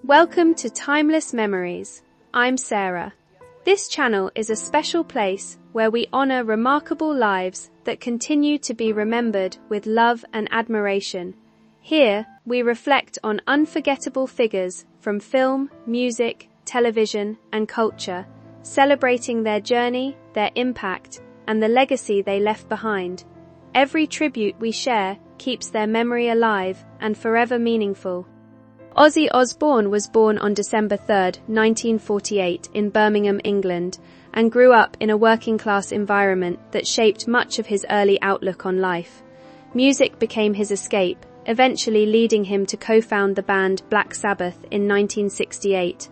Welcome to Timeless Memories. I'm Sarah. This channel is a special place where we honor remarkable lives that continue to be remembered with love and admiration. Here, we reflect on unforgettable figures from film, music, television, and culture, celebrating their journey, their impact, and the legacy they left behind. Every tribute we share keeps their memory alive and forever meaningful. Ozzy Osbourne was born on December 3, 1948, in Birmingham, England, and grew up in a working-class environment that shaped much of his early outlook on life. Music became his escape, eventually leading him to co-found the band Black Sabbath in 1968.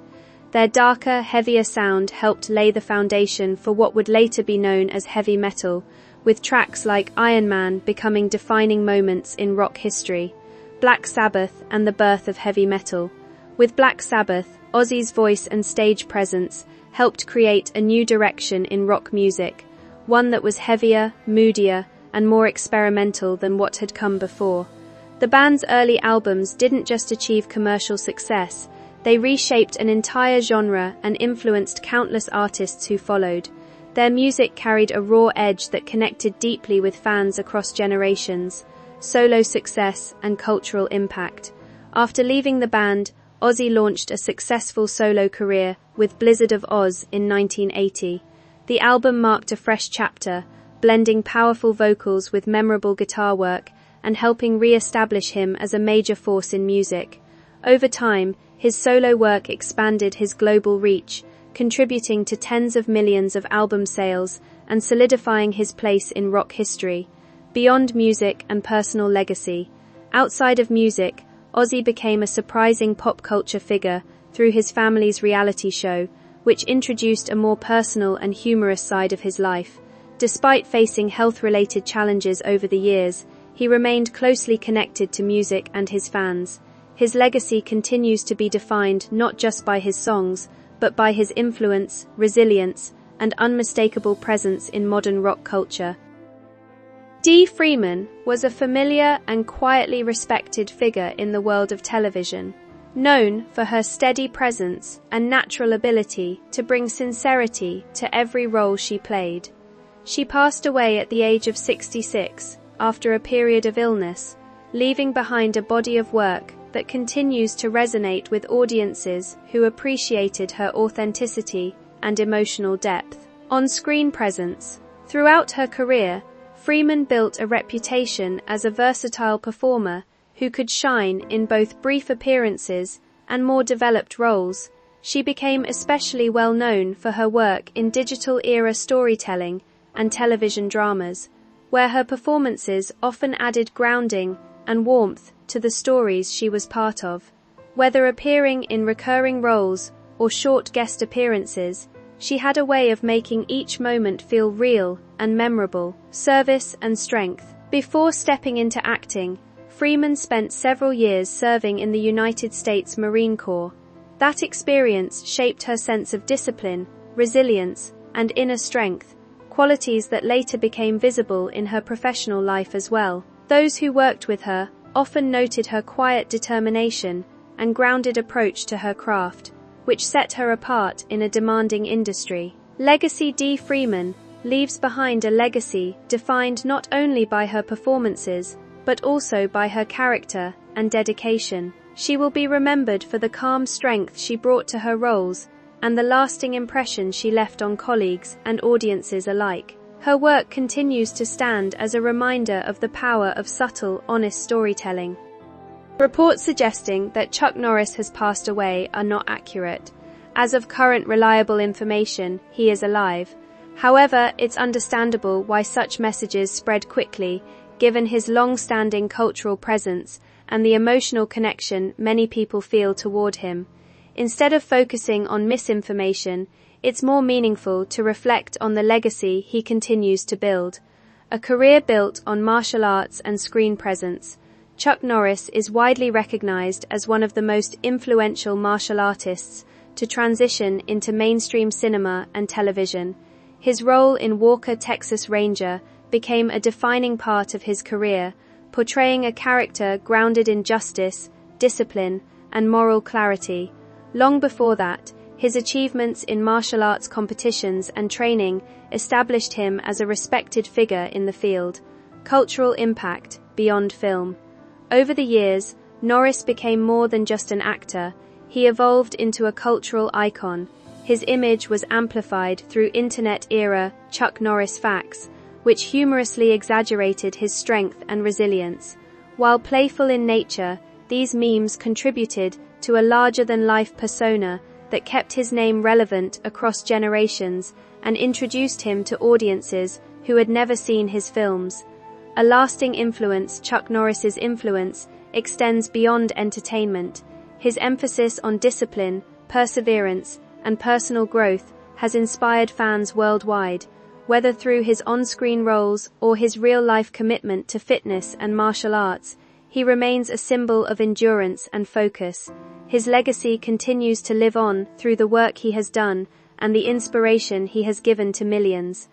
Their darker, heavier sound helped lay the foundation for what would later be known as heavy metal, with tracks like Iron Man becoming defining moments in rock history. Black Sabbath and the birth of heavy metal. With Black Sabbath, Ozzy's voice and stage presence helped create a new direction in rock music, one that was heavier, moodier, and more experimental than what had come before. The band's early albums didn't just achieve commercial success, they reshaped an entire genre and influenced countless artists who followed. Their music carried a raw edge that connected deeply with fans across generations. Solo success and cultural impact. After leaving the band, Ozzy launched a successful solo career with Blizzard of Oz in 1980. The album marked a fresh chapter, blending powerful vocals with memorable guitar work and helping re-establish him as a major force in music. Over time, his solo work expanded his global reach, contributing to tens of millions of album sales and solidifying his place in rock history. Beyond music and personal legacy, outside of music, Ozzy became a surprising pop culture figure through his family's reality show, which introduced a more personal and humorous side of his life. Despite facing health-related challenges over the years, he remained closely connected to music and his fans. His legacy continues to be defined not just by his songs, but by his influence, resilience, and unmistakable presence in modern rock culture. Dee Freeman was a familiar and quietly respected figure in the world of television, known for her steady presence and natural ability to bring sincerity to every role she played. She passed away at the age of 66 after a period of illness, leaving behind a body of work that continues to resonate with audiences who appreciated her authenticity and emotional depth. On-screen presence. Throughout her career, Freeman built a reputation as a versatile performer who could shine in both brief appearances and more developed roles. She became especially well known for her work in digital-era storytelling and television dramas, where her performances often added grounding and warmth to the stories she was part of. Whether appearing in recurring roles or short guest appearances, she had a way of making each moment feel real and memorable. Service and strength. Before stepping into acting, Freeman spent several years serving in the United States Marine Corps. That experience shaped her sense of discipline, resilience, and inner strength, qualities that later became visible in her professional life as well. Those who worked with her often noted her quiet determination and grounded approach to her craft, which set her apart in a demanding industry. Legacy. Dee Freeman leaves behind a legacy defined not only by her performances, but also by her character and dedication. She will be remembered for the calm strength she brought to her roles and the lasting impression she left on colleagues and audiences alike. Her work continues to stand as a reminder of the power of subtle, honest storytelling. Reports suggesting that Chuck Norris has passed away are not accurate. As of current reliable information, he is alive. However, it's understandable why such messages spread quickly, given his long-standing cultural presence and the emotional connection many people feel toward him. Instead of focusing on misinformation, it's more meaningful to reflect on the legacy he continues to build. A career built on martial arts and screen presence, Chuck Norris is widely recognized as one of the most influential martial artists to transition into mainstream cinema and television. His role in Walker, Texas Ranger became a defining part of his career, portraying a character grounded in justice, discipline, and moral clarity. Long before that, his achievements in martial arts competitions and training established him as a respected figure in the field. Cultural impact beyond film. Over the years, Norris became more than just an actor. He evolved into a cultural icon. His image was amplified through internet-era Chuck Norris facts, which humorously exaggerated his strength and resilience. While playful in nature, these memes contributed to a larger-than-life persona that kept his name relevant across generations and introduced him to audiences who had never seen his films. A lasting influence. Chuck Norris's influence extends beyond entertainment. His emphasis on discipline, perseverance, and personal growth has inspired fans worldwide, whether through his on-screen roles or his real-life commitment to fitness and martial arts. He remains a symbol of endurance and focus. His legacy continues to live on through the work he has done and the inspiration he has given to millions.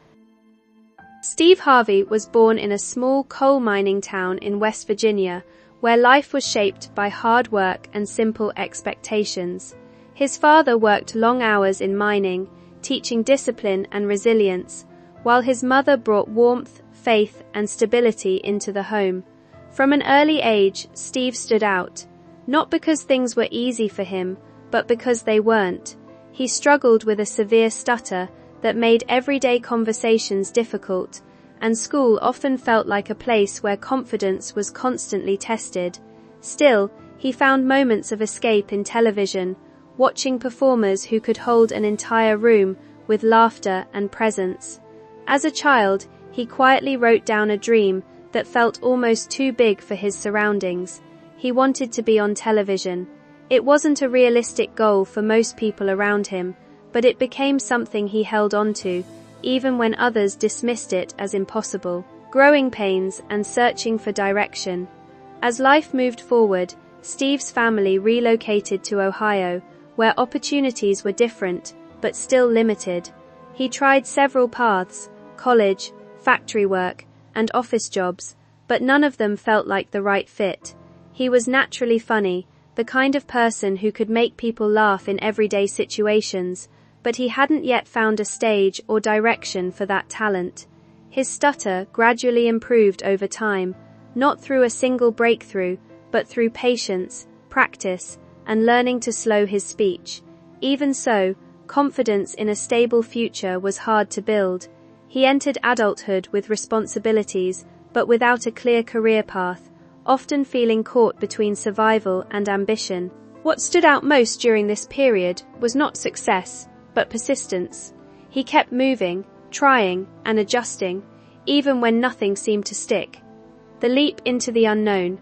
Steve Harvey was born in a small coal mining town in West Virginia, where life was shaped by hard work and simple expectations. His father worked long hours in mining, teaching discipline and resilience, while his mother brought warmth, faith, and stability into the home. From an early age, Steve stood out, not because things were easy for him, but because they weren't. He struggled with a severe stutter that made everyday conversations difficult, and school often felt like a place where confidence was constantly tested. Still, he found moments of escape in television, watching performers who could hold an entire room with laughter and presence. As a child, he quietly wrote down a dream that felt almost too big for his surroundings. He wanted to be on television. It wasn't a realistic goal for most people around him, but it became something he held on to, even when others dismissed it as impossible. Growing pains and searching for direction. As life moved forward, Steve's family relocated to Ohio, where opportunities were different, but still limited. He tried several paths: college, factory work, and office jobs, but none of them felt like the right fit. He was naturally funny, the kind of person who could make people laugh in everyday situations, but he hadn't yet found a stage or direction for that talent. His stutter gradually improved over time, not through a single breakthrough, but through patience, practice, and learning to slow his speech. Even so, confidence in a stable future was hard to build. He entered adulthood with responsibilities, but without a clear career path, often feeling caught between survival and ambition. What stood out most during this period was not success, but persistence. He kept moving, trying, and adjusting, even when nothing seemed to stick. The leap into the unknown.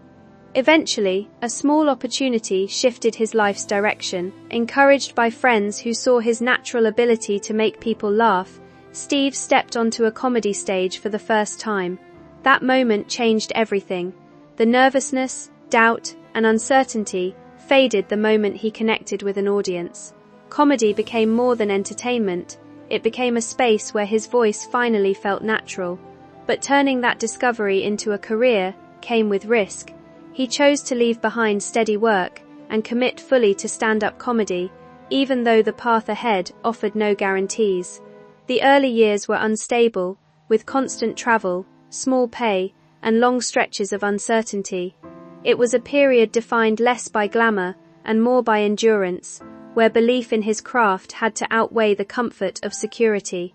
Eventually, a small opportunity shifted his life's direction. Encouraged by friends who saw his natural ability to make people laugh, Steve stepped onto a comedy stage for the first time. That moment changed everything. The nervousness, doubt, and uncertainty faded the moment he connected with an audience. Comedy became more than entertainment. It became a space where his voice finally felt natural. But turning that discovery into a career came with risk. He chose to leave behind steady work and commit fully to stand-up comedy, even though the path ahead offered no guarantees. The early years were unstable, with constant travel, small pay, and long stretches of uncertainty. It was a period defined less by glamour and more by endurance, where belief in his craft had to outweigh the comfort of security.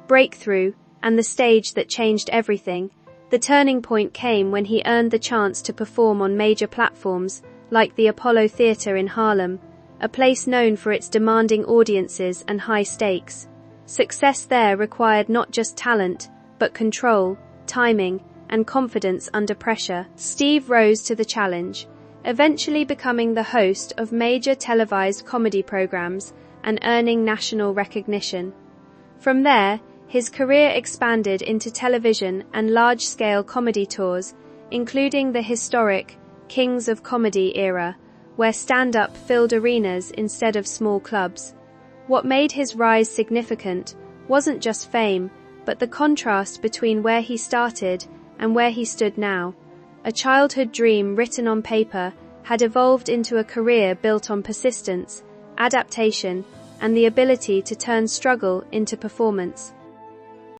Breakthrough, and the stage that changed everything. The turning point came when he earned the chance to perform on major platforms, like the Apollo Theater in Harlem, a place known for its demanding audiences and high stakes. Success there required not just talent, but control, timing, and confidence under pressure. Steve rose to the challenge, eventually becoming the host of major televised comedy programs and earning national recognition. From there, his career expanded into television and large-scale comedy tours, including the historic Kings of Comedy era, where stand-up filled arenas instead of small clubs. What made his rise significant wasn't just fame, but the contrast between where he started and where he stood now. A childhood dream written on paper had evolved into a career built on persistence, adaptation, and the ability to turn struggle into performance.